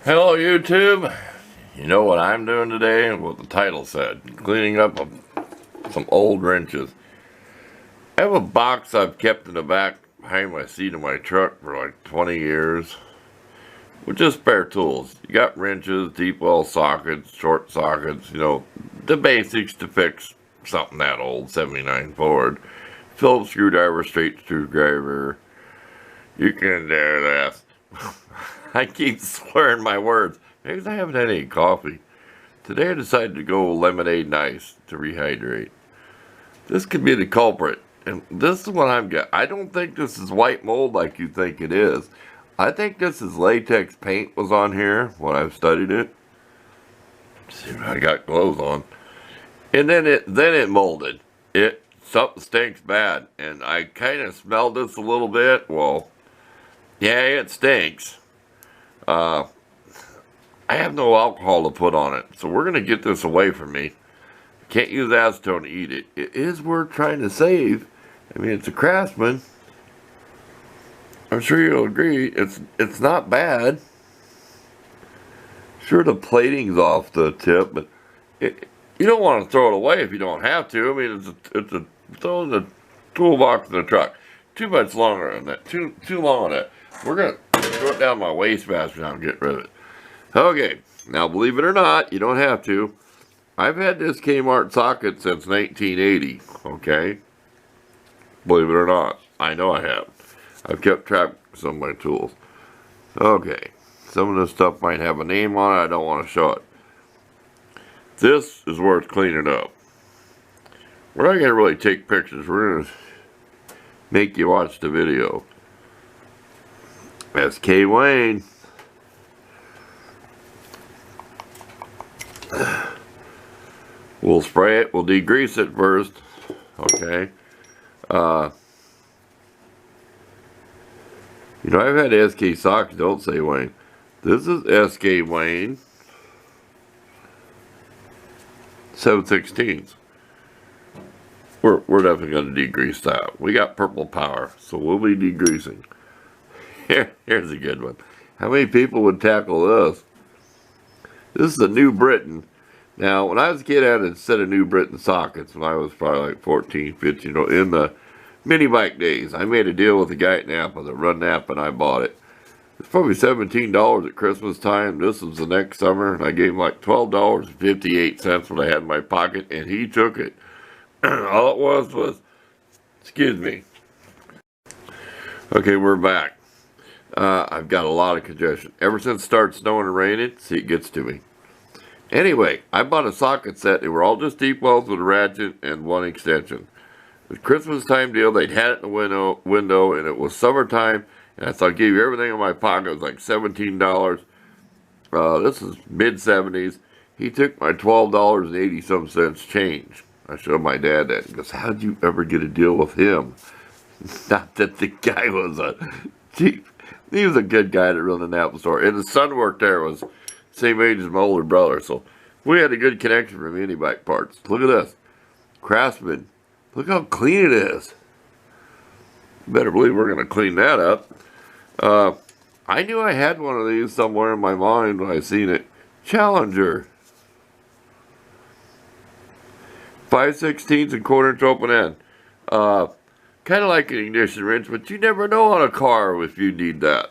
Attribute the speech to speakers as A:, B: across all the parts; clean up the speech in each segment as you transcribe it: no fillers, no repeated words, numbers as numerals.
A: Hello YouTube. You know what I'm doing today? What the title said. Cleaning up some old wrenches. I have a box I've kept in the back behind my seat of my truck for like 20 years. With just spare tools. You got wrenches, deep well sockets, short sockets, the basics to fix something that old, 79 Ford. Phillips screwdriver, straight screwdriver. You can do this. I keep slurring my words because I haven't had any coffee. Today I decided to go lemonade and ice to rehydrate. This could be the culprit, and this is what I'm getting. I don't think this is white mold like you think it is. I think this is latex paint was on here when I've studied it. See, I got gloves on. And then it molded. Something stinks bad, and I kind of smelled this a little bit. Well, yeah, it stinks. I have no alcohol to put on it, so we're going to get this away from me. Can't use acetone to eat it. It is worth trying to save. I mean, it's a Craftsman. I'm sure you'll agree. It's not bad. Sure, the plating's off the tip, but you don't want to throw it away if you don't have to. I mean, it's a throw in the toolbox in the truck. Too much longer than that. Too long on that. We're going to throw it down my wastebasket now and get rid of it. Okay, now believe it or not, you don't have to. I've had this Kmart socket since 1980, okay? Believe it or not, I know I have. I've kept track of some of my tools. Okay, some of this stuff might have a name on it, I don't want to show it. This is worth cleaning up. We're not going to really take pictures, we're going to make you watch the video. SK Wayne. We'll spray it, we'll degrease it first, okay? I've had SK socks, don't say Wayne. This is SK Wayne 7/16. We're definitely going to degrease that. We got purple power, so we'll be degreasing. Here's a good one. How many people would tackle this? This is a New Britain. Now, when I was a kid, I had a set of New Britain sockets when I was probably like 14, 15, in the mini bike days. I made a deal with a guy at Napa that run Napa, and I bought it. It's probably $17 at Christmas time. This was the next summer, and I gave him like $12.58 when I had in my pocket, and he took it. All it was, excuse me. Okay, we're back. I've got a lot of congestion. Ever since it started snowing and raining, see, it gets to me. Anyway, I bought a socket set. They were all just deep wells with a ratchet and one extension. It was a Christmas time deal. They'd had it in the window, and it was summertime. And I thought I'd give you everything in my pocket. It was like $17. This is mid-70s. He took my $12.80 change. I showed my dad that. He goes, how'd you ever get a deal with him? Not that the guy was a cheap. He was a good guy that run the Napa store. And the son worked there, was same age as my older brother. So we had a good connection for mini bike parts. Look at this. Craftsman. Look how clean it is. You better believe we're going to clean that up. I knew I had one of these somewhere in my mind when I seen it. Challenger. 5/16 and quarter-inch open end. Kind of like an ignition wrench, but you never know on a car if you need that.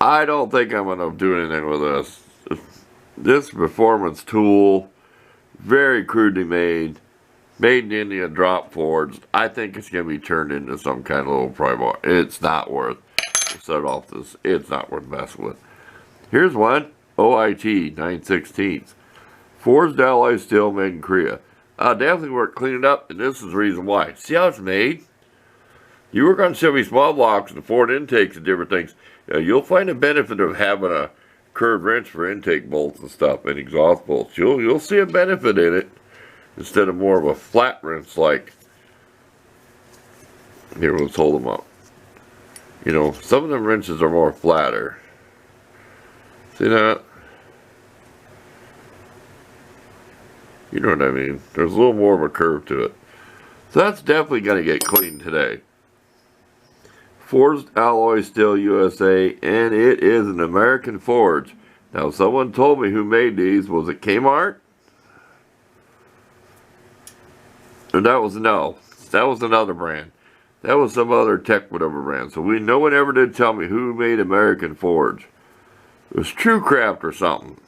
A: I don't think I'm going to do anything with this. This performance tool, very crudely made in India, drop forged. I think it's going to be turned into some kind of little pry bar. It's not worth, we'll set it off this, it's not worth messing with. Here's one, OIT 9/16. Forged alloy steel made in Korea. Definitely worth cleaning up, and this is the reason why. See how it's made? You work on Chevy small blocks and Ford intakes and different things. You'll find a benefit of having a curved wrench for intake bolts and stuff and exhaust bolts. You'll see a benefit in it instead of more of a flat wrench like. Here, let's hold them up. Some of them wrenches are more flatter. See that? You know what I mean? There's a little more of a curve to it. So that's definitely going to get cleaned today. Forged Alloy Steel USA, and it is an American forge. Now, someone told me who made these. Was it Kmart? Or that was another brand. That was some other tech whatever brand. So no one ever did tell me who made American Forge. It was TrueCraft or something.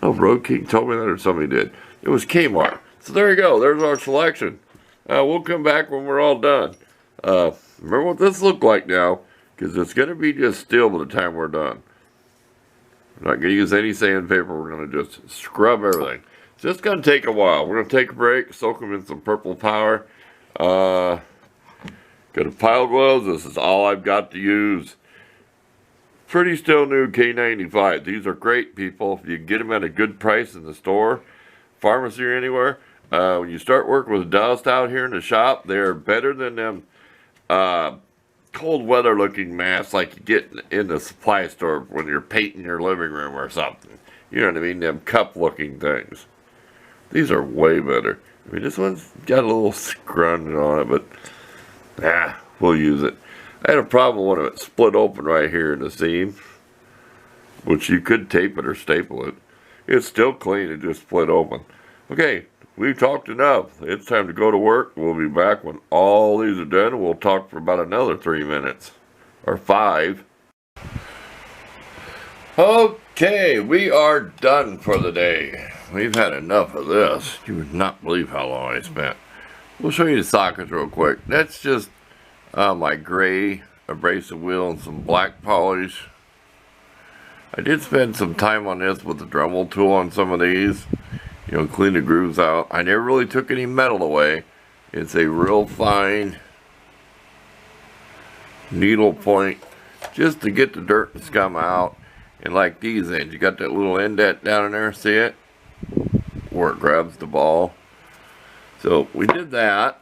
A: No, Road King told me that, or somebody did. It was Kmart. So there you go. There's our selection. We'll come back when we're all done. Remember what this looked like now, because it's going to be just steel by the time we're done. We're not going to use any sandpaper. We're going to just scrub everything. It's just going to take a while. We're going to take a break, soak them in some Purple Power. Got a pile of oils. This is all I've got to use. Pretty still new K95. These are great, people. If you can get them at a good price in the store, pharmacy, or anywhere. When you start working with dust out here in the shop, they're better than them cold weather looking masks like you get in the supply store when you're painting your living room or something. You know what I mean? Them cup looking things. These are way better. I mean, this one's got a little scrunch on it, but we'll use it. I had a problem when it split open right here in the seam, which you could tape it or staple it. It's still clean, it just split open. Okay, we've talked enough. It's time to go to work. We'll be back when all these are done, and we'll talk for about another 3 minutes, or 5. Okay, we are done for the day. We've had enough of this. You would not believe how long I spent. We'll show you the sockets real quick. That's just my gray abrasive wheel and some black polish. I did spend some time on this with the Dremel tool on some of these. You know, clean the grooves out. I never really took any metal away. It's a real fine needle point just to get the dirt and scum out. And like these ends, you got that little indent down in there, see it? Where it grabs the ball. So we did that.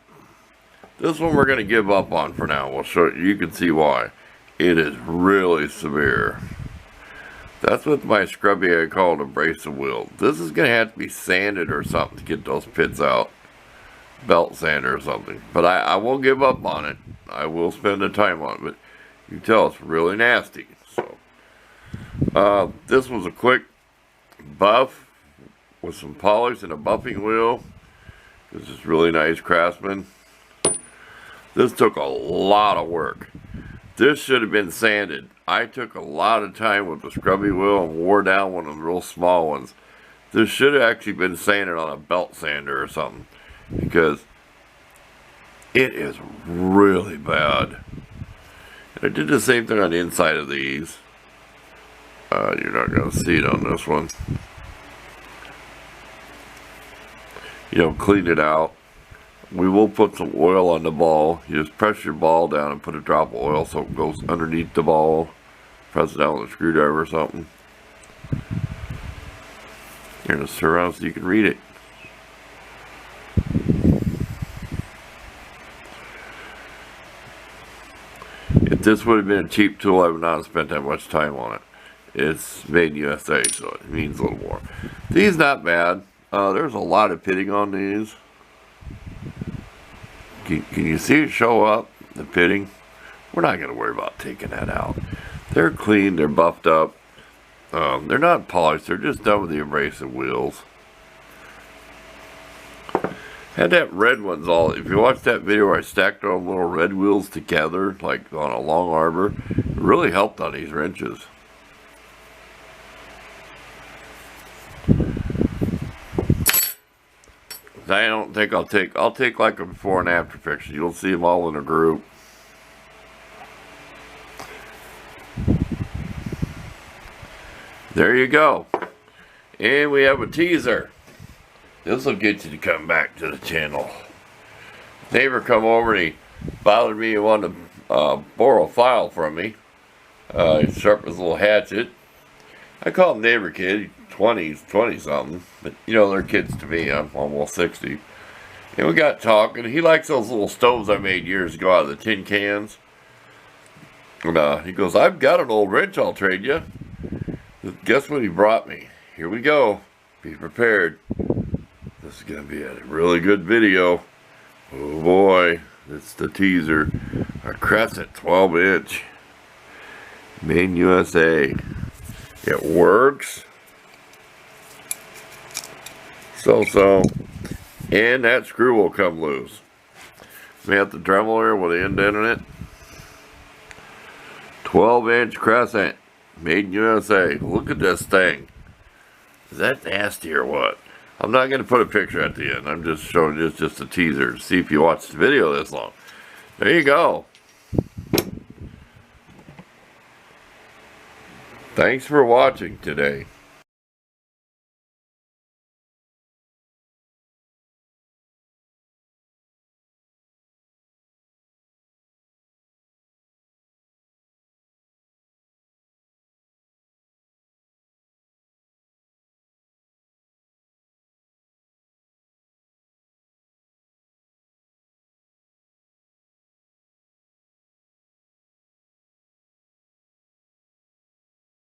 A: This one we're going to give up on for now. We'll show you. You can see why. It is really severe. That's what my scrubby I call it abrasive wheel. This is going to have to be sanded or something to get those pits out. Belt sander or something. But I won't give up on it. I will spend the time on it. But you can tell it's really nasty. So this was a quick buff with some polish and a buffing wheel. This is really nice Craftsman. This took a lot of work. This should have been sanded. I took a lot of time with the scrubby wheel and wore down one of the real small ones. This should have actually been sanded on a belt sander or something, because it is really bad. And I did the same thing on the inside of these. You're not going to see it on this one. You know, clean it out. We will put some oil on the ball. You just press your ball down and put a drop of oil so it goes underneath the ball. Press it down with a screwdriver or something. Here, just turn around so you can read it. If this would have been a cheap tool, I would not have spent that much time on it. It's made in USA, so it means a little more. These not bad. There's a lot of pitting on these. Can you see it show up, the pitting? We're not going to worry about taking that out. They're clean, they're buffed up. They're not polished, they're just done with the abrasive wheels. Had that red ones all, if you watch that video where I stacked all the little red wheels together, like on a long arbor, it really helped on these wrenches. I don't think I'll take like a before and after picture. You'll see them all in a group. There you go. And we have a teaser. This will get you to come back to the channel. Neighbor come over and he bothered me and wanted to borrow a file from me. He sharpened his little hatchet. I call him neighbor kid. 20 something, but you know, they're kids to me. I'm almost 60. And we got talking. He likes those little stoves I made years ago out of the tin cans. And he goes, I've got an old wrench I'll trade you. Guess what he brought me? Here we go. Be prepared. This is going to be a really good video. Oh boy, it's the teaser. A Crescent 12-inch. Made in USA. It works. So. And that screw will come loose. We have the Dremel here with the indent in it. 12-inch Crescent. Made in USA. Look at this thing. Is that nasty or what? I'm not going to put a picture at the end. I'm just showing you just a teaser to see if you watch the video this long. There you go. Thanks for watching today.